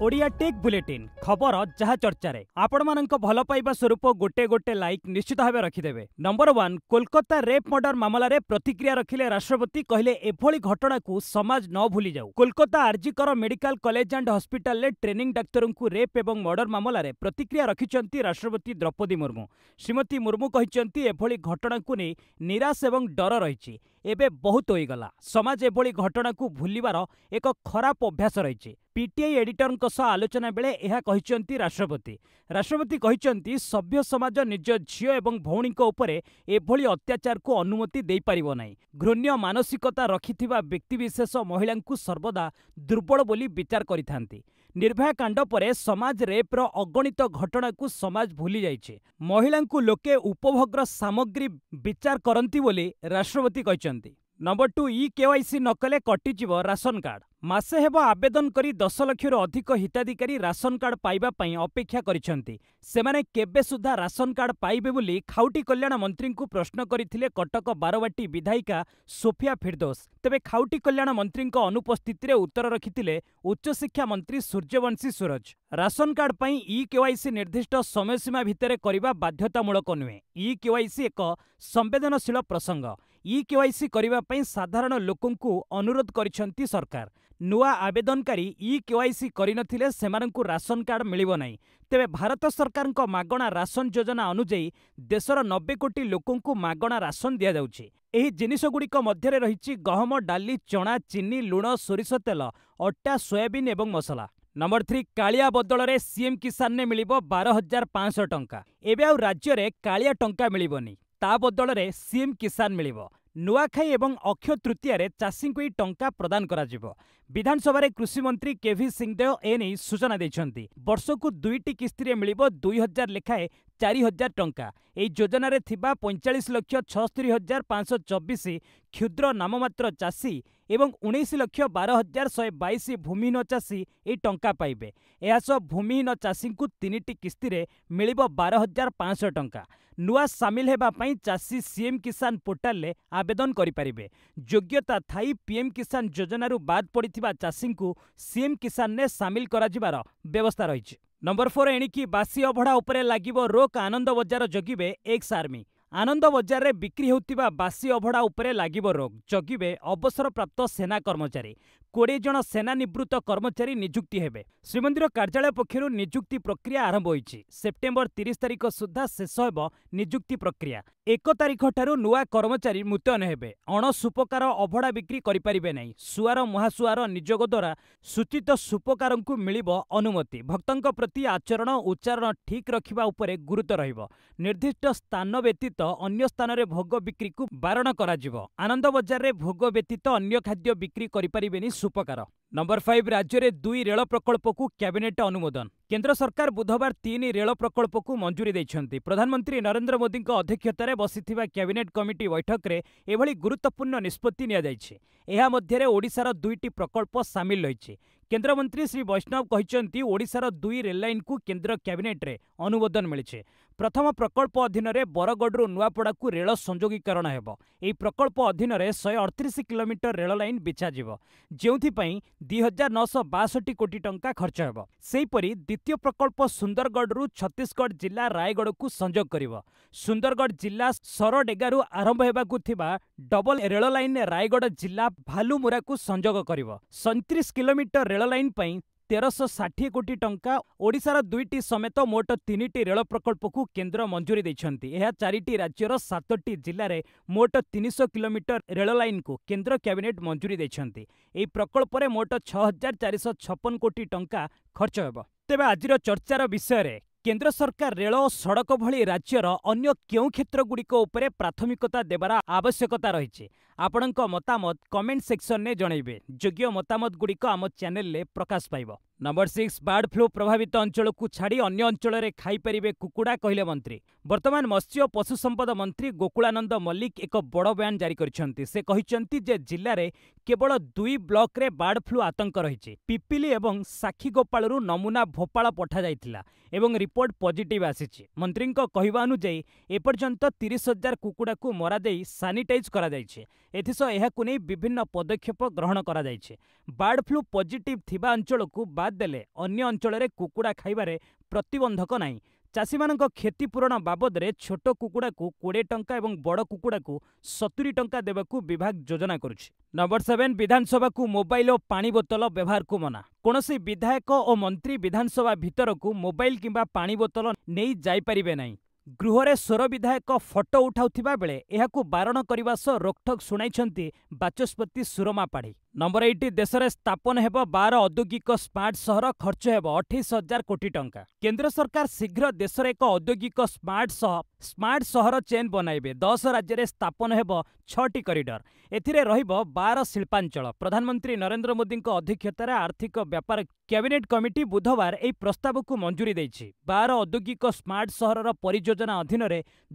Odia tech bulletin खबर जहा चर्चा रे आपण मानक भल पाइबा स्वरूप गोटे गोटे लाइक निश्चित भाव रखिदेवे। नंबर 1 कोलकाता रेप मर्डर मामला रे प्रतिक्रिया रखिले राष्ट्रपति कहले एभली घटना को समाज न भूली जाऊ। Kolkata RG Kar medical college and hospital रे ट्रेनिंग डाक्तर को रेप एवं मर्डर मामला रे प्रतिक्रिया रखिचंती राष्ट्रपति द्रौपदी मुर्मू। श्रीमती मुर्मू कहिचंती एभली घटना को नै निराश एवं डर रहिछि। एबे बहुत होईगला समाज एभली घटना को भूलिबार एक खराब अभ्यास रहिछि। पीटीआई एडिटर आलोचना बेले यह कहिचंती राष्ट्रपति कहिचंती सभ्य समाज निज झियो एवं भौणी उपरे एभली अत्याचार को अनुमति दे पारिबो नाही। घृण्य मानसिकता रखिथिबा व्यक्तिविशेष महिला सर्वदा दुर्बल बोली विचार करिथांती। निर्भया कांड परे समाज रेप्र अगणित घटना को समाज भूली जाइछे। महिला लोके उपभोग्र सामग्री विचार करंती बोली राष्ट्रपति कहिचंती। नंबर 2 ई-केवाईसी नकले कटिजिवो राशन कार्ड। मासे हेबो आवेदन करी 10 लाख अधिक हिताधिकारी राशन कार्ड पाइबा पई अपेक्षा करिसेंती। सेमाने केबे सुधा राशन कार्ड पाइबे बोली खाउटी कल्याण मंत्री को प्रश्न करथिले कटक बारवाटी विधायिका सोफिया फिरदौस। तेबे खाउटी कल्याण मंत्री अनुपस्थिति रे उत्तर रखिथिले उच्च शिक्षा मंत्री सूर्यवंशी सूरज। राशन कार्ड पई ई-केवाईसी निर्दिष्ट समय सीमा भितर करिबा बाध्यतामूलक नुहे। ई-केवाईसी एक संवेदनशील प्रसंग। ई-केवाईसी करिबा पई साधारण लोकंकु अनुरोध करिसेंती सरकार। नुआ आवेदनकारी ई-केवाईसी करिनथिले सेमानंकु राशन कार्ड मिलिबो नाही। तेबे भारत सरकार मागणा राशन योजना अनुଯାयी देशर 90 कोटी लोकंकु मागणा राशन दिया जाउछि। एही जिनिसगुड़िक मध्यरे रहिछि गहम, डाली, चना, चीनी, लुण, सोरिष तेल, अट्टा, सोयाबीन एवं मसला। नंबर 3 कालिया बदल रे सीएम किसान ने मिलिबो 12,500 टंका। एबे आउ राज्य रे कालिया टंका मिलिबोनी, ता बदल रे सीएम किसान मिलिबो। नुआखाई एवं अक्षय तृतीया रे चाषी को टंका प्रदान करा जिवो। विधानसभा रे कृषि मंत्री केवी सिंहदेव एने सूचना दैछंती। वर्ष को 2टी किस्ती रे मिलिबो 2000 लेखाए 4000 टंका। एई योजना रे थिबा 45,76,524 क्षुद्र नाममात्र चाषी एवं 19,12,122 भूमिहीन चाषी ए टंका पाइबे। एहास भूमिहीन चाषी को 3टी किस्ती रे मिलिबो 12,500 टंका। नुआ सामिल हेबा पई चाषी सीएम किसान पोर्टाल ले आवेदन करि परिबे। योग्यता थाई पीएम किसान योजना रु बाद पड़िथिबा चाषी को सीएम किसान ने सामिल करा जिबार व्यवस्था रहिछि। नंबर 4 एणिकी बासी अभड़ा उपरे लागिबो रोक। आनंद बजार जगिबे एक्स आर्मी। आनंद बजार रे बिक्री होतिबा बासी अभड़ा उपरे लागिबो रोक। जगिबे अवसरप्राप्त सेना कर्मचारी। 20 जन सेना निवृत्त कर्मचारी नियुक्ति हेबे। श्रीमंदिर कार्यालय पक्षरु नियुक्ति प्रक्रिया आरंभ होईछि। सेप्टेम्बर 30 तारिख सुधा शेष हेबो नियुक्ति प्रक्रिया। 1 तारिख ठारू नुआ कर्मचारी मुतयन हेबे। अणसुपकार अभड़ा बिक्री करि परिबे नै। सुआर महासुआर निजोग द्वारा सूचित सुपकारंकु मिलिबो अनुमति। भक्तंक प्रति आचरण उच्चारण ठीक रखिबा उपरे गुरुत्व रहिबो। निर्दिष्ट स्थान व्यतीत अन्य स्थान रे भोग बिक्री को बारण करा जिवो। आनंद बजार रे भोग व्यतीत अन्य खाद्य बिक्री करि परिबेनी सुपकार। नंबर 5 राज्य रे 2 रेल प्रकल्प को कैबिनेट अनुमोदन। केंद्र सरकार बुधवार 3 रेल प्रकल्प को मंजूरी दैछंती। प्रधानमंत्री नरेंद्र मोदी अध्यक्षतार बसिथिबा कैबिनेट कमिटी बैठक रे एभली गुरुत्वपूर्ण निष्पत्ति निया जायछि। एहा मध्यरे ओडिशार 2टी प्रकल्प सामिल रहिछि। केंद्र मंत्री श्री वैष्णव कहिचंती ओडिशार 2 रेल लाइन को केंद्र कैबिनेट रे अनुमोदन मिलिছে। प्रथम प्रकल्प अधीन रे बरगढ़ नुआपड़ा को रेल संयोगीकरण हेबो। एही प्रकल्प अधीन रे 138 किलोमीटर रेल लाइन बिछा जिवो, जेउथि पई 2962 कोटी टंका खर्च हेबो। सेहीपरि द्वितीय प्रकल्प सुंदरगढ़ रु छत्तीसगढ़ जिला रायगढ़ को संयोग करिवो। सुंदरगढ़ जिला सरडेगारु आरंभ हेबाकु थिबा डबल रेल लाइन रायगढ़ जिला भालुमुरा को संयोग करिवो। 37 किलोमीटर रेल लाइन पई 1360 कोटी टंका। ओडिशार 2टी समेत मोट 3टी रेल प्रकल्प को केंद्र मंजूरी दैछंती। एहा 4टी राज्यर 7टी जिल्ला रे मोट 300 किलोमीटर रेल लाइन को केंद्र कैबिनेट मंजूरी दैछंती। एही प्रकल्प रे मोट 6456 कोटी टंका खर्च हेबो। तेबे आजिर चर्चार विषय रे केंद्र सरकार रेल और सड़क भली राज्यर अन्य केउ क्षेत्र गुड़िक उपरे प्राथमिकता देबार आवश्यकता रही। आपणक मतामत कमेंट सेक्शन ने जनइबे। योग्य मतामत गुड़िक आम चैनल ले प्रकाश पाइब। नंबर 6 बर्ड फ्लू प्रभावित अंचल को छाड़ी अन्य अंचल रे खाई परिबे कुकुड़ा कहले मंत्री। वर्तमान मत्स्य पशु संपद मंत्री गोकुलानंद मल्लिक एक बड़ बयान जारी करिसेंती। से कहिसेंती जे जिल्ला रे केवल 2 ब्लॉक रे बर्ड फ्लू आतंक रही। पिपिली एवं साखीगोपालू नमूना भोपाल पठा जाइथिला एवं रिपोर्ट पॉजिटिव आसीछि। मंत्री कहवा अनुसार एपर्यंत 30,000 कुकुड़ा को मरा जाई सानिटाइज करा जाइछे। एथिसह एहाकु नै विभिन्न पदक्षेप ग्रहण करा जायछि। बर्ड फ्लू पॉजिटिव थिबा अंचल को बाद देले अन्य अंचल कुकुड़ा खाइबारे प्रतिबंधक नाही। चाषी मानक क्षतिपूरण बाबद रे छोट कुकुड़ा को 20 टंका एवं बड़ कुकुड़ा को 70 टंका देवाकू विभाग योजना करुछि। नंबर 7 विधानसभा को मोबाइल और पानी बोतल व्यवहार को मना। कोनोसी विधायक और मंत्री विधानसभा भीतर को मोबाइल किंबा पानी बोतल नहीं जाई परिबे नाही। गृहरे स्वर विधायक फटो उठाउथिबा बेले एहाकू बारण करबा सह रोकठोक सुनाइछंती बाचस्पति सुरमा पाढ़ी। नंबर 8 देश में स्थापन हेब 12 औद्योगिक स्मार्ट सहर खर्च हेब 28,000 कोटी टंका। केंद्र सरकार शीघ्र देश में एक औद्योगिक स्मार्ट सहर चेन बनाइबे। 10 राज्य में स्थापन हेब 6टी कॉरिडोर। एथिरे रहिब 12 शिल्पांचल। प्रधानमंत्री नरेंद्र मोदी अध्यक्षतार आर्थिक व्यापार कैबिनेट कमिटी बुधवार एही प्रस्ताव को मंजूरी दैछि। 12 औद्योगिक स्मार्ट सहर परियोजना अधीन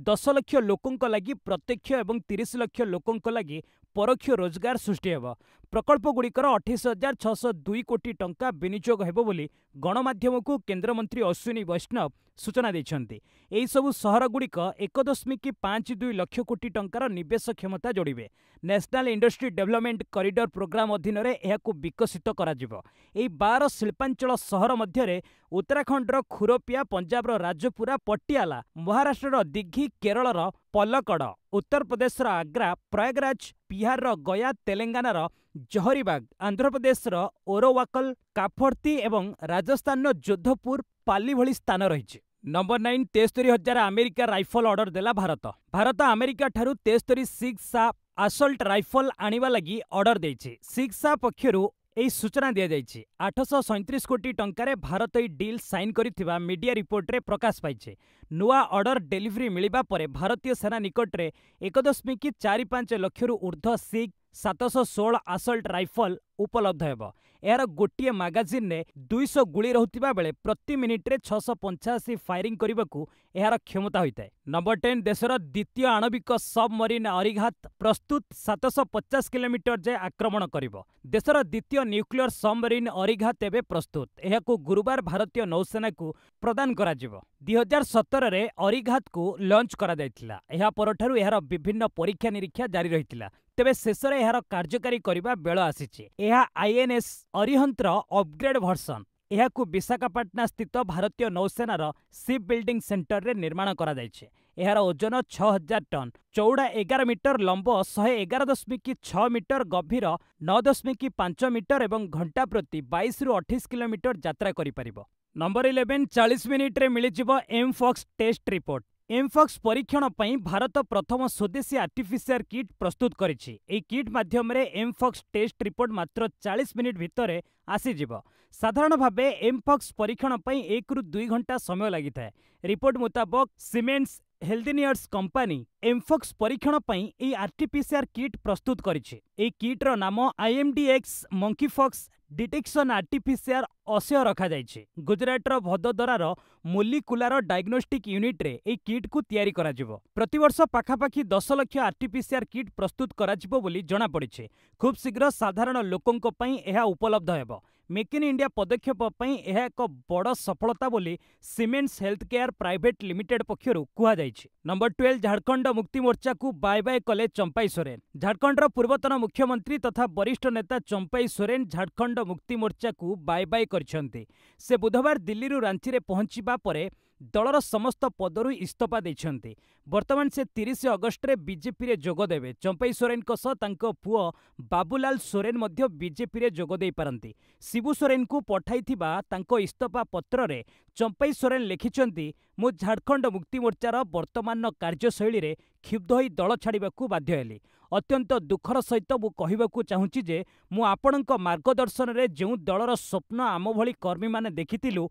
10 लाख लोकों लगी प्रत्यक्ष एवं 30 लाख लोकों लगी परोक्ष रोजगार सृष्टि हेब। प्रकल्प गुड़िकर 28,602 कोटी टंका विनियोग हेब बोली गणमाध्यम को केंद्रमंत्री अश्विनी वैष्णव सूचना दैछंती। एही सबु सहर गुड़िक 1.52 लाख कोटी टंकार निवेश क्षमता जोड़िबे। National industry development corridor programme अधीन एहाकू विकसित कराजिबो। एही 12 शिल्पांचल सहर मध्यरे उत्तराखंडर खुरपिया, पंजाबर राजपुरा, पटियाला, महाराष्ट्रर दिघी, केरलर पलकड़, उत्तर प्रदेशर आग्रा, प्रयागराज, बिहार गया, तेलंगानार जहरीबाग, आंध्र प्रदेशर ओरोवाकल, काफर्ती एवं राजस्थान जोधपुर, पाली भली स्थान रही। नंबर 9 73,000 अमेरिका राइफल ऑर्डर देला भारत। भारत अमेरिका ठारू 73 सिक्सा असल्ट राइफल आनिबा लगी ऑर्डर देछि। सिक्सा पक्षरु एही सूचना दिया जायछि। 837 कोटी टंकारे भारत एही डील साइन करिथिबा मीडिया रिपोर्ट रे प्रकाश पाइछे। नुआ ऑर्डर डेलीवरी मिलिबा परे भारतीय सेना निकट रे 1.45 लाख ऊर्ध्व सिख 716 असल्ट राइफल उपलब्ध हेब। यार गोटे मैगजीन ने 200 गुली रहुतिबा बेले प्रति मिनिट रे 685 फायरिंग करबाकू यार क्षमता होता है। नंबर 10 देशर द्वितीय आणविक सबमरीन अरिघात प्रस्तुत 750 किलोमीटर जाए आक्रमण करिबो। देशर द्वितीय न्यूक्लियर सबमरीन अरिघात एबे प्रस्तुत। एहाकू गुरुवार भारतीय नौसेना को प्रदान करा जिवो। 2017 रे अरिघात को लॉन्च करा जायतिला। एहा परठारु एहार विभिन्न परीक्षा निरीक्षा जारी रहितिला। तेबे शेषरे एहार कार्यकारी करिबा बेଳ आसीछि। एहा आईएनएस अरिहंतर अपग्रेड भर्सन। एहाकू विशाखापाटना स्थित भारतीय नौसेनार शिप बिल्डिंग सेंटर रे निर्माण करा जायछि। एहार ओजन 6,000 टन, चौड़ा 11 मीटर, लंब 111.6 मीटर, गभीर 9.5 मीटर एवं घंटा प्रति 22 रु 28 किलोमीटर यात्रा करि परिबो। नंबर 11 40 मिनिट रे मिलिजिबो एमफॉक्स टेस्ट रिपोर्ट। एमफॉक्स परीक्षण पई भारत प्रथम स्वदेशी आर्टिफिशियल किट प्रस्तुत करिछि। एई किट माध्यम रे एमफॉक्स टेस्ट रिपोर्ट मात्र 40 मिनिट भितरे आसीजिबो। साधारण भावे एमफॉक्स परीक्षण पई 1 रु 2 घंटा समय लागिଥାଏ। रिपोर्ट मुताबक सीमेंस हेल्थिनियर्स कंपनी एमफॉक्स परीक्षण पई एई आर्टिफिशियल किट प्रस्तुत करिछि। एई किटर नाम IMDX मंकीफॉक्स डिटेक्शन आर्टिफिशियल अशय रखा जायछि। गुजरातर भदोदरार मोलिकुलार डायग्नोस्टिक यूनिट रे एई किट को तैयारी करा जिवो। प्रतिवर्ष पाखापाखि 10 लाख आर्टिफिशियल किट प्रस्तुत करा जिवो बोली जणा पड़िछि। खूब शीघ्र साधारण लोकंक पई एहा उपलब्ध हेबो। मेक इन इंडिया पदक्षेप पई एहा एक बड़ सफलता बोली Siemens health care private limited पक्षरु कुहा जायछि। नंबर 12 झारखंड मुक्ति मोर्चा को बाय बाय कले चंपाई सोरेन। झारखंडर पूर्वतन मुख्यमंत्री तथा वरिष्ठ नेता चंपाई सोरेन झारखंड मुक्ति मोर्चा को बाय बाय करछन्ते। से बुधवार दिल्ली रु रांची रे पहुंचीबा परे दलर समस्त पदरु इस्तफा दैछन्ते। वर्तमान से 30 अगस्ट रे बीजेपी रे जोग देबे। चंपाई सोरेन को सह तांको पुओ बाबूलाल सोरेन मध्य बीजेपी रे जोग देई पारंती। शिबू सोरेन को पठाइथिबा तांको इस्तफा पत्र रे चंपाई सोरेन लिखिछन्ती, मु झारखंड मुक्ति मोर्चार वर्तमान कार्यशैली रे क्षुब्ध होई दल छाड़िबाकू बाध्य हेली। अत्यंत दुखर सहित मु कहिबाकू चाहूची जे मु आपणक मार्गदर्शन रे जेउ दलर स्वप्न आम भली कर्मी माने देखितिलु,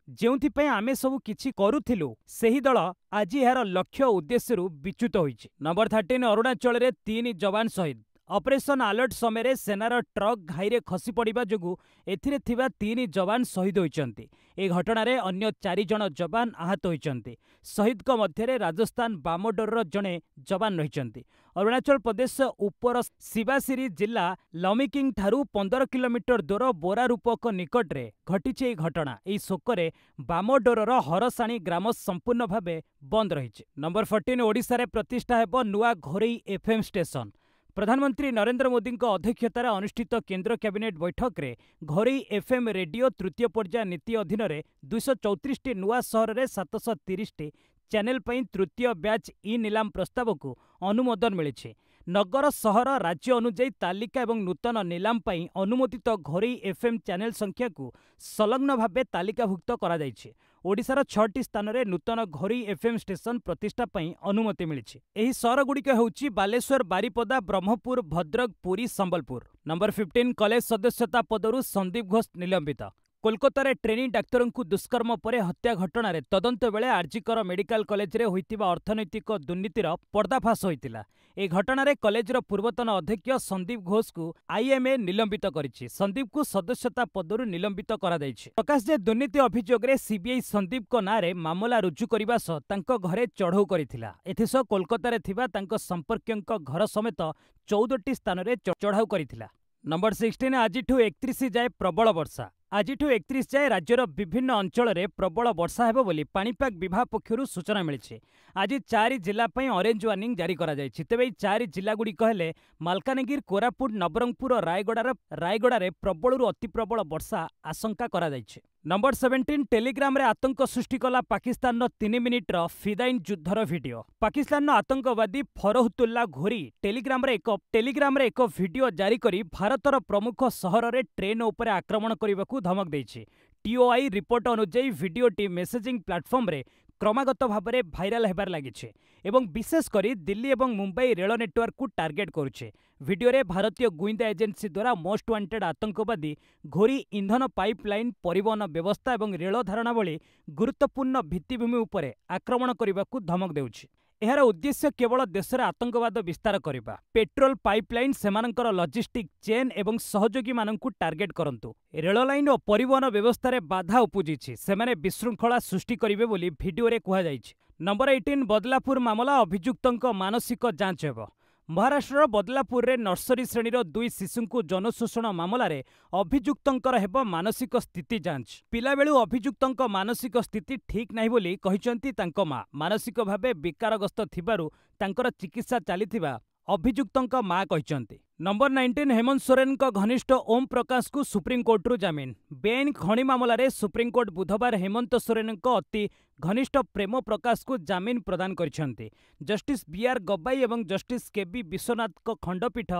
जेउथिपाई आमे सबु किछि करुथिलु, सेही दल आज यार लक्ष्य उद्देश्य विच्युत होइछि। नंबर 13 अरुणाचल रे 3 जवान शहीद। ऑपरेशन अलर्ट समय सेनार ट्रक घाईरे खसी पड़ा जोगु एथिरे थिबा 3 जवान शहीद होइचंती। ए घटना रे अन्य 4 जन जवान आहत होइचंती। शहीद को मध्य राजस्थान बामोडोर जड़े जवान रहिचंती। अरुणाचल प्रदेश उपर शिवासिरी जिला लमिकिंग ठारू 15 किलोमीटर दूर बोरा रूपक निकट रे घटिছে এই घटना। এই শোকরে बामोडोर हरसाणी ग्राम संपूर्ण भावे बंद रही। नंबर 14 ओडिशा रे प्रतिष्ठा हेब नुआ घोरई एफएम स्टेशन। प्रधानमंत्री नरेंद्र मोदी अध्यक्षतार अनुष्ठित केंद्र कैबिनेट बैठक में घरोई एफएम रेडियो तृतीय पर्याय नीति अधीन 234 नुआ सहर में 730 चैनल पर तृतीय बैच इ नीलाम प्रस्ताव को अनुमोदन मिली। नगर सहर राज्य अनुଯାୟୀ तालिका एवं नूतन नीलाम पर अनुमोदित घरोई एफएम चैनल संख्या को संलग्न भाव तालिकाभुक्त करा जायछि। ओडिशार 6टी स्थान में नूतन घरोई एफएम स्टेशन प्रतिष्ठा पर अनुमति मिली। एही सहरगुड़िक हेउछि बालेश्वर, बारिपदा, ब्रह्मपुर, भद्रक, पुरी, संबलपुर। नंबर 15 कॉलेज सदस्यता पदरु संदीप घोष निलंबित। कोलकाता ट्रेनिंग डाक्तर को दुष्कर्म पर हत्या घटना तदंत बेले आरजीकर मेडिकल कॉलेज रे होइतिबा अर्थनैतिक दुर्नीतिर पर्दाफाश होइतिला। ए घटना रे कॉलेजर पूर्वतन अध्यक्ष संदीप घोष को आईएमए निलंबित करिछि। संदीप को सदस्यता पदरु निलंबित करा जायछि। प्रकाश जे दुर्नीति अभियोग रे सीबीआई संदीप को नारे मामला रुजु करिबा सह तांको घरे चढ़ऊ करिथिला। एथिसह कोलकाता रे थिबा तांको संपर्कयंक घर समेत 14टी स्थान रे चढ़ाऊ करिथिला। नंबर 16 आजिठु 31 जाए प्रबल वर्षा। आजिठु 31 जाए राज्यर विभिन्न अंचल में प्रबल वर्षा हेबो बोली पाणीपाग विभाग पक्षरु सूचना मिली। आज 4 जिला पई ऑरेंज वार्निंग जारी करा जायछि। तेबे 4 जिला गुड़िक हेले मालकानगिरी, कोरापुट, नवरंगपुर और रायगड़ा प्रबलरु अति प्रबल वर्षा आशंका करा जायछि। नंबर 17 टेलीग्राम रे आतंक सृष्टि कला पाकिस्तान 3 मिनिट्र फिदाइन युद्धर वीडियो। पाकिस्तान आतंकवादी फरहुतुल्ला घोरी टेलीग्राम रे एक वीडियो जारी करी भारतर प्रमुख सहर रे ट्रेन उपरे आक्रमण करने को धमक देछि। टीओआई रिपोर्ट अनुଯାयी वीडियोटी मेसेजिंग प्लाटफर्म रे क्रमागत भाव में भाइराल हेबार लागिछे एवं विशेषकर दिल्ली एवं मुंबई रेल नेटवर्क को टार्गेट करुछे। वीडियो रे भारतीय गुइंदा एजेंसी द्वारा मोस्ट वांटेड आतंकवादी घोरी इंधन पाइपलाइन, परिवहन व्यवस्था और रेल धारणा भली गुरुत्वपूर्ण भित्तिभूमि उपरे आक्रमण करने को धमक देउछि। एहार उद्देश्य केवल देश में आतंकवाद विस्तार करने। पेट्रोल पाइपलाइन, सेमानकर लॉजिस्टिक चेन एवं सहयोगी माननकु टार्गेट करंतु। रेल लाइन और परिवहन व्यवस्था रे बाधा उपजिछि, सेमाने विशृंखला सृष्टि करिवे बोली वीडियो रे कुहा जाइछि। नंबर 18 बदलापुर मामला अभियुक्तंक मानसिक जांच हेबो। महाराष्ट्र बदलापुर रे नर्सरी श्रेणीर 2 शिशु जनशोषण मामला रे अभियुक्तंकर हेबो मानसिक स्थिति जांच। पिलाबेलू अभियुक्तंक मानसिक स्थिति ठीक नाही बोली कहिसंती तांको मां। मानसिक भावे विकारग्रस्त थिबारु तांकर चिकित्सा चलीथिबा अभियुक्तंक मां कहिसंती। नंबर 19 हेमंत सोरेन घनिष्ठ ओम प्रकाश को सुप्रीमकोर्टरू जामिन। बेआईन खणी मामला रे सुप्रीमकोर्ट बुधवार हेमंत सोरेन अति घनिष्ठ प्रेम प्रकाश को जामिन प्रदान करिसेंती। जस्टिस बीआर गबाई और जस्टिस केबी विश्वनाथ खंडपीठ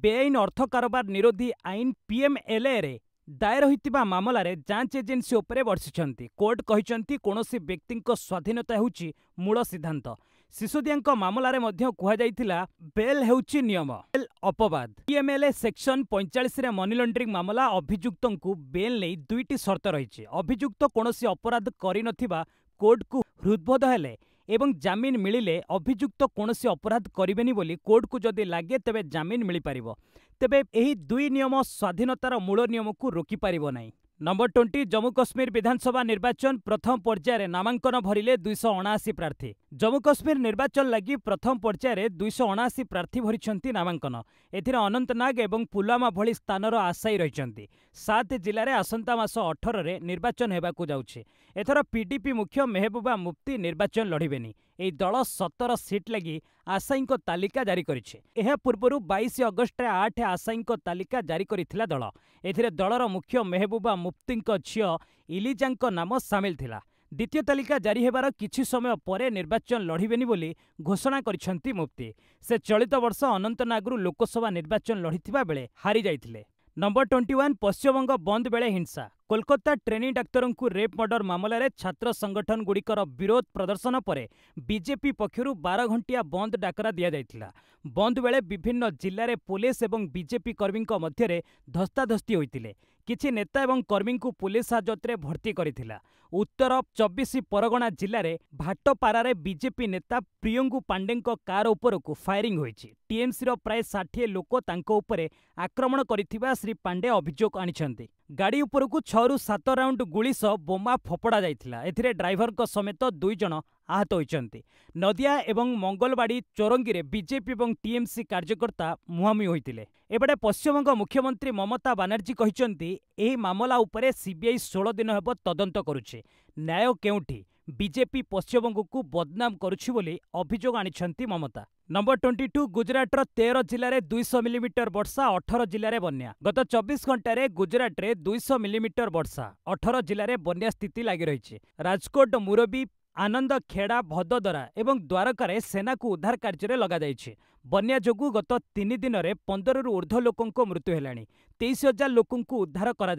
बेआईन अर्थ कारोबार निरोधी आईन पीएमएलए रे दायर होइतिबा मामला रे जांच एजेंसी उपरे वर्षिछंती। कोर्ट कहिसंती कोनोसी व्यक्तिंक स्वाधीनता हेउची मूल सिद्धांत। सिसोदियांक मामला रे मध्य कुहा जाइतिला बेल हेउची नियम, बेल अपवाद। पीएमएलए सेक्शन 45 रे मनी लॉन्ड्रिंग मामला अभियुक्तंकु बेल नै 2टी शर्त रहिछि। अभियुक्त कोनोसी अपराध करि नथिबा कोर्ट को हृदबोध हेले एवं जामिन मिलिले अभियुक्त कोनोसी अपराध करिबेनी बोली कोर्ट को जदि लागे तेबे जामिन मिली पारिबो। तेबे एही 2 नियम स्वाधीनतार मूल नियम को रोकी पारिबो नाही। नंबर 20 जम्मू कश्मीर विधानसभा निर्वाचन प्रथम पर्यायर नामांकन भरिले 279 प्रार्थी। जम्मू कश्मीर निर्वाचन लगी प्रथम पर्यायर 279 प्रार्थी भरिछंती नामांकन। एथिरे अनंतनाग एवं पुलवामा भली स्थानर आशायी रहिछंती। 7 जिले में आसंता मास 18 रे निर्वाचन हेबाकु जाउछि। एथर पीडीपी मुख्य मेहबूबा मुफ्ती निर्वाचन लढिबेनी। एही दल 17 सीट लगी आशायींक तालिका जारी करिछे। एहा पूर्वरु 22 अगस्ट 8 आशायींक तालिका जारी करिथिला दल। एथिरे दलर मुख्य मेहबूबा मुफ्तींक झियो इलिजांक नाम सामिल थिला। द्वितीय तालिका जारी हेबार किछि समय परे निर्वाचन लढिबेनी बोली घोषणा करिछंती मुफ्ती। से चलित वर्ष अनंतनागरु लोकसभा निर्वाचन लढिथिबा बेले हारि जाइथिले। नंबर 21 पश्चिमबंग बंद बेले हिंसा। कोलकाता ट्रेनिंग डाक्तरों को रेप मर्डर मामला रे छात्र संगठन गुड़िकर विरोध प्रदर्शन पर बीजेपी पक्षरु 12 घंटिया बंद डाकरा दिया जाइथिला। बंद बेले विभिन्न जिले में पुलिस और बीजेपी कर्मी मध्य धस्ताधस्ती होइतिले। किछि नेता और कर्मी को पुलिस हाजत में भर्ती करिथिला। उत्तर 24 परगना जिले में भाटपारा बीजेपी नेता प्रियंगु पांडे कार उपरकू फायरिंग होइछि। टीएमसी प्राय 60 लोक तांको उपरे आक्रमण करिथिबा श्री पांडे अभियोग आनिछंती। गाड़ी उपरकू 6 ରୁ 7 राउंड गुली सह बोमा फोपड़ा जाइथिला। एथिरे ड्राइवर समेत 2 जन आहत होइचंती। नदिया एवं मंगलबाड़ी चोरंगी रे बीजेपी एवं टीएमसी कार्यकर्ता मुहांमुही होइतिले। एबडे पश्चिमबंग मुख्यमंत्री ममता बानर्जी कहिचंती एही मामला उपरे सीबीआई 16 दिन हेब तदंत करुछे। न्याय केउठी बीजेपी पश्चिमबंग को बदनाम करुछि बोली अभियोग आनिछंती ममता। नंबर 22 गुजरातर 13 जिले में 200 मिलीमीटर वर्षा, 18 जिले में बन्या। गत 24 घंटे गुजरात रे 200 मिलीमीटर वर्षा, 18 जिले में बन्या स्थिति लगी रही। राजकोट, मुरबी, आनंद खेड़ा, भदोदरा एवं द्वारकार सेना को उद्धार कार्य लगा बन्या जोगु गत 3 दिन में 15 रु ऊर्ध्व लोकों मृत्यु है। 23,000 लोकों उद्धार करा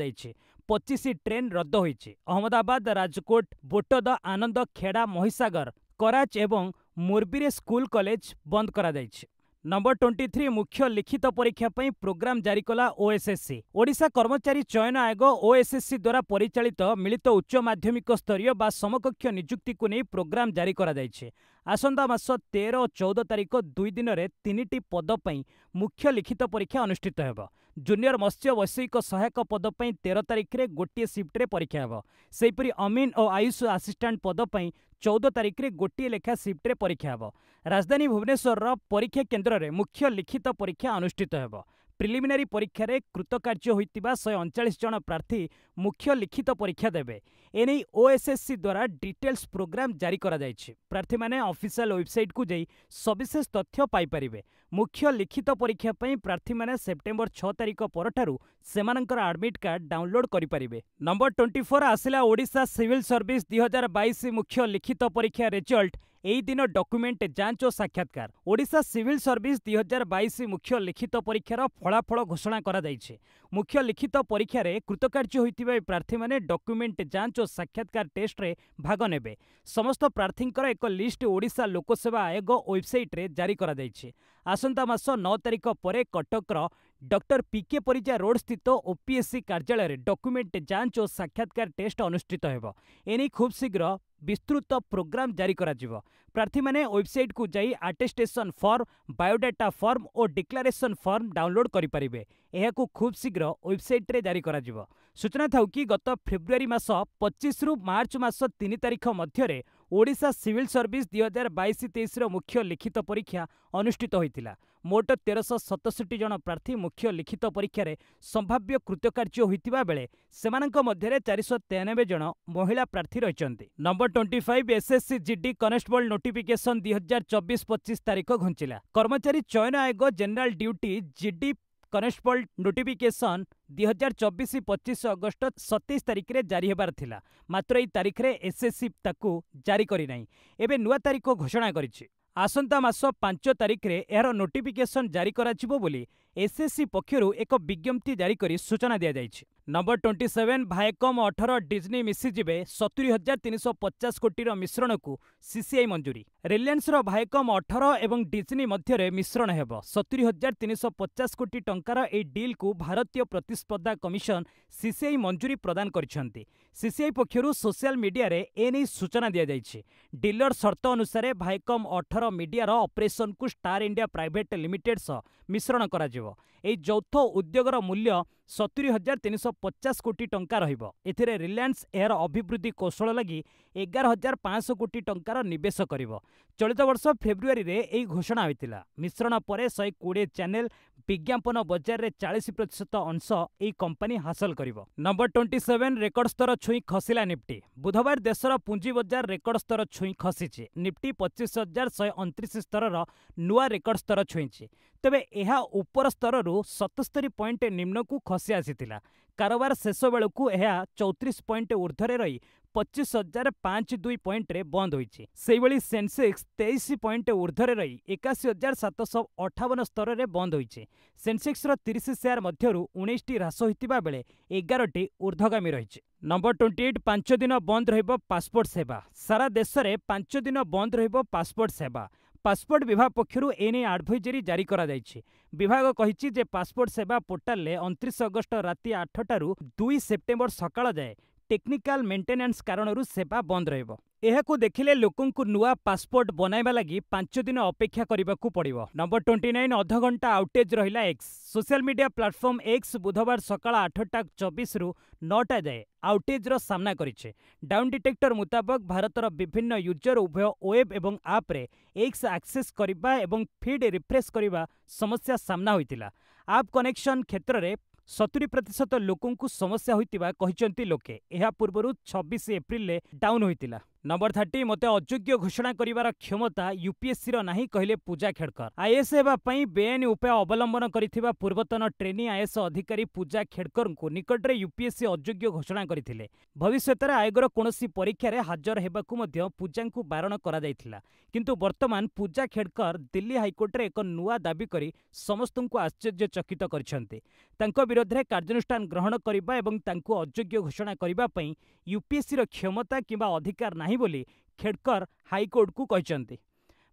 25 ट्रेन रद्द होइछि। अहमदाबाद, राजकोट, बोटद, आनंद खेड़ा, महिसागर, कराच एवं मोरबी स्कूल कॉलेज बंद करा जाइछि। नंबर 23 मुख्य लिखित परीक्षा पई प्रोग्राम जारी कला ओएसएससी। ओडिशा कर्मचारी चयन आयोग ओएसएससी द्वारा परिचालित मिलित उच्च माध्यमिक स्तरीय बा समकक्ष नियुक्ति को नहीं प्रोग्राम जारी करा जाइछि। आसंता मास 13 और 14 तारिख 2 दिन में 3टी पद पई मुख्य लिखित परीक्षा अनुष्ठित हेब। जूनियर मत्स्य वैषयिक सहायक पद पई 13 तारिख रे गोटिए शिफ्ट परीक्षा हेब। सेहीपरि अमीन और आयुष असिस्टेंट पद पई 14 तारिख रे गोटिए लेखा शिफ्ट परीक्षा हेब। राजधानी भुवनेश्वर परीक्षा केन्द्र में मुख्य लिखित परीक्षा अनुष्ठित हेब। प्रिलिमिनारी परीक्षा रे कृतकार्य होइतिबा 139 जन प्रार्थी मुख्य लिखित परीक्षा देबे। एने ओएसएससी द्वारा डिटेल्स प्रोग्राम जारी करा जाइछि। प्रार्थी माने ऑफिशियल वेबसाइट को जाई सविशेष तथ्य पाई परिबे। मुख्य लिखित परीक्षा पई प्रार्थी माने सेप्टेम्बर 6 तारिख परठारु सेमानकर एडमिट कार्ड डाउनलोड करि परिबे। नंबर 24 आसिला ओडिशा सिविल सर्विस 2022 मुख्य लिखित परीक्षा रिजल्ट। एही दिन डॉक्यूमेंट जांच और साक्षात्कार। ओडिशा सिविल सर्विस 2022 मुख्य लिखित परीक्षार फलाफल घोषणा करा जाइछे। मुख्य लिखित परीक्षा रे कृतकार्य होइतिबा प्रार्थी माने डॉक्यूमेंट जांच और साक्षात्कार टेस्ट रे भाग नेबे। समस्त प्रार्थींकर एक लिस्ट ओडिशा लोकसेवा आयोग वेबसाइट रे जारी करा जाइछे। आसंता मास 9 तारिख परे कटकर डॉक्टर पीके परिजा रोड स्थित ओपीएससी कार्यालय रे डॉक्यूमेंट जांच और साक्षात्कार टेस्ट अनुष्ठित हेब। एने खूब शीघ्र विस्तृत प्रोग्राम जारी करा जिवो। प्रार्थी माने वेबसाइट को जाई अटेस्टेशन फॉर्म, बायोडाटा फॉर्म और डिक्लेरेशन फॉर्म डाउनलोड करि परिबे। एहा को खूब शीघ्र वेबसाइट रे जारी करा जिवो। सूचना थाउ कि गत फेब्रुआरी मास 25 रु मार्च मास 3 तारिख मध्य रे ओडिशा सिविल सर्विस 2022-23 मुख्य लिखित परीक्षा अनुष्ठित होइतिला। मोट 1367 जन प्रार्थी मुख्य लिखित परीक्षा रे संभाव्य कृतकार्य होइतिबा बेले सेमानक मध्यरे 493 जन महिला प्रार्थी रहिचंती। Number 25 SSC GD constable notification 2024-25 तारिख घुंचिला। कर्मचारी चयन आयोग general duty GD constable notification 2024-25 अगस्त 27 तारिख रे जारी हेबार थिला। मात्र एई तारिख रे एसएससी ताकू जारी करि नाही। एबे नुआ तारिख घोषणा करिछि। आसंता मास 5 तारिख रे एहार नोटिफिकेशन जारी कराजिबो बोली एसएससी पक्षरु एक विज्ञप्ति जारी करी सूचना दिया जाइछि। नंबर 27 भायकम 18 डिज्नी मिसिजिबे 70,350 कोटी मिश्रण को सीसीआई मंजूरी। रिलायंस भायकम 18 एवं डिज्नी मध्य मिश्रण हेब। 70,350 कोटी टंकार ए डील को भारतीय प्रतिस्पर्धा कमिशन सीसीआई मंजूरी प्रदान करिसेंती। सीसीआई पक्षरु सोशल मीडिया रे एने सूचना दिया जाइछि। डीलर शर्त अनुसार भायकम 18 मीडिया ऑपरेशन को स्टार इंडिया प्राइवेट लिमिटेड सह मिश्रण करा जिवो। एई यौथ उद्योगर मूल्य 70,350 कोटी टंका रहिबो। एथिरे रिलायंस एयर अभिवृद्धि कौशल लगी 11,500 कोटी टंकार निवेश करिवो। चलित वर्ष फेब्रुआरी रे एई घोषणा होइतिला। मिश्रण परे 120 चैनल विज्ञापन बजार रे 40% अंश एई कंपनी हासिल करिवो। नंबर 27 रेकर्ड स्तर छुई खसिला निफ्टी। बुधवार देशर पुंजी बजार रेकर्ड स्तर छुई खसिछि। निफ्टी 25,129 स्तर नुआ रेकर्ड स्तर छुईछि। तेबे एहा ऊपर स्तररू 77 पॉइंट निम्न को खसी आसीथिला। कारोबार शेष बेलू यह 34 पॉइंट ऊर्ध्व रही 25,052 पॉइंट रे बंद होइछि। सेहिभଳି सेंसेक्स 23 पॉइंट ऊर्ध्व रही 81,758 स्तर रे बंद होइछि। सेंसेक्स 30 शेयर मध्यरु 19 टी ह्रास होइतिबा बेले 11 टी ऊर्ध्वगामी रहिछि। नंबर 28 5 दिन बंद रहिबो पासपोर्ट सेवा। सारा देश में 5 दिन बंद रहिबो पासपोर्ट सेवा। पासपोर्ट विभाग पक्षरु एने एडवाइजरी जारी करा जाइछि। विभाग कहिछि जे पासपोर्ट सेवा पोर्टाल ले 29 अगस्त राति 8 टारू 2 सेप्टेम्बर सकाळ जाए टेक्निकल मेंटेनेंस कारणरू सेवा बंद रहिबो। ଏହାକୁ ଦେଖିଲେ ଲୋକଙ୍କୁ ନୂଆ ପାସପୋର୍ଟ ବନାଇବା ଲାଗି 5 ଦିନ ଅପେକ୍ଷା କରିବାକୁ ପଡ଼ିବ। ନମ୍ବର 29 ଅଧଘଣ୍ଟା ଆଉଟେଜ୍ ରହିଲା X. Social media platform X ବୁଧବାର ସକାଳ 8:24ରୁ 9ଟା ଯାଏ ଆଉଟେଜ୍ର ସାମ୍ନା କରିছে। ଡାଉନ୍ ଡିଟେକ୍ଟର ମୁତାବକ ଭାରତର ବିଭିନ୍ନ ୟୁଜର ଉଭୟ ୱେବ୍ ଏବଂ ଆପ୍ରେ ଏକ୍ସ ଆକ୍ସେସ୍ କରିବା ଏବଂ ଫିଡ୍ ରିଫ୍ରେଶ୍ କରିବା ସମସ୍ୟା ସାମ୍ନା ହୋଇଥିଲା। ଆପ୍ କନେକ୍ସନ କ୍ଷେତ୍ରରେ 70% ଲୋକଙ୍କୁ ସମସ୍ୟା ହୋଇଥିବା କହିଛନ୍ତି ଲୋକେ। ଏହା ପୂର୍ବରୁ 26 ଏପ୍ରିଲରେ ଡାଉନ୍ ହୋଇଥିଲା। ନମ୍ବର 30 ମୋତେ ଅଯୋଗ୍ୟ ଘୋଷଣା କରିବାର କ୍ଷମତା ୟୁପିଏସ୍ସିର ନାହିଁ କହିଲେ ପୂଜା ଖେଡକର। ଆଇଏଏସ୍ ହେବା ପାଇଁ ବେଆଇନ ଉପାୟ ଅବଲମ୍ବନ କରିଥିବା ପୂର୍ବତନ ଟ୍ରେନି ଆଇଏଏସ୍ ଅଧିକାରୀ ପୂଜା ଖେଡକରଙ୍କୁ ନିକଟରେ ୟୁପିଏସ୍ସି ଅଯୋଗ୍ୟ ଘୋଷଣା କରିଥିଲେ। ଭବିଷ୍ୟତରେ ଆୟୋଗର କୌଣସି ପରୀକ୍ଷାରେ ହାଜର ହେବାକୁ ମଧ୍ୟ ପୂଜାଙ୍କୁ ବାରଣ କରାଯାଇଥିଲା। କିନ୍ତୁ ବର୍ତ୍ତମାନ ପୂଜା ଖେଡକର ଦିଲ୍ଲୀ ହାଇକୋର୍ଟରେ ଏକ ନୂଆ ଦାବି କରି ସମସ୍ତଙ୍କୁ ଆଶ୍ଚର୍ଯ୍ୟଚକିତ କରିଛନ୍ତି। ତାଙ୍କ ବିରୋଧରେ କାର୍ଯ୍ୟାନୁଷ୍ଠାନ ଗ୍ରହଣ କରିବା ଏବଂ ତାଙ୍କୁ ଅଯୋଗ୍ୟ ଘୋଷଣା କରିବା ପାଇଁ ୟୁପିଏସ୍ସିର କ୍ଷମତା କିମ୍ବା ଅଧିକାର ନାହିଁ ବୋଲି ଖେଡକର ହାଇକୋର୍ଟକୁ କହିଛନ୍ତି।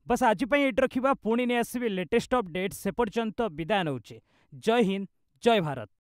ବସ୍ ଆଜି ପାଇଁ ଏଇଠି ରଖିବା। ପୁଣି ନେଇ ଆସିବି ଲେଟେଷ୍ଟ ଅପଡେଟ୍। ସେ ପର୍ଯ୍ୟନ୍ତ ବିଦାୟ ନେଉଛି। ଜୟ ହିନ୍ଦ, ଜୟ ଭାରତ।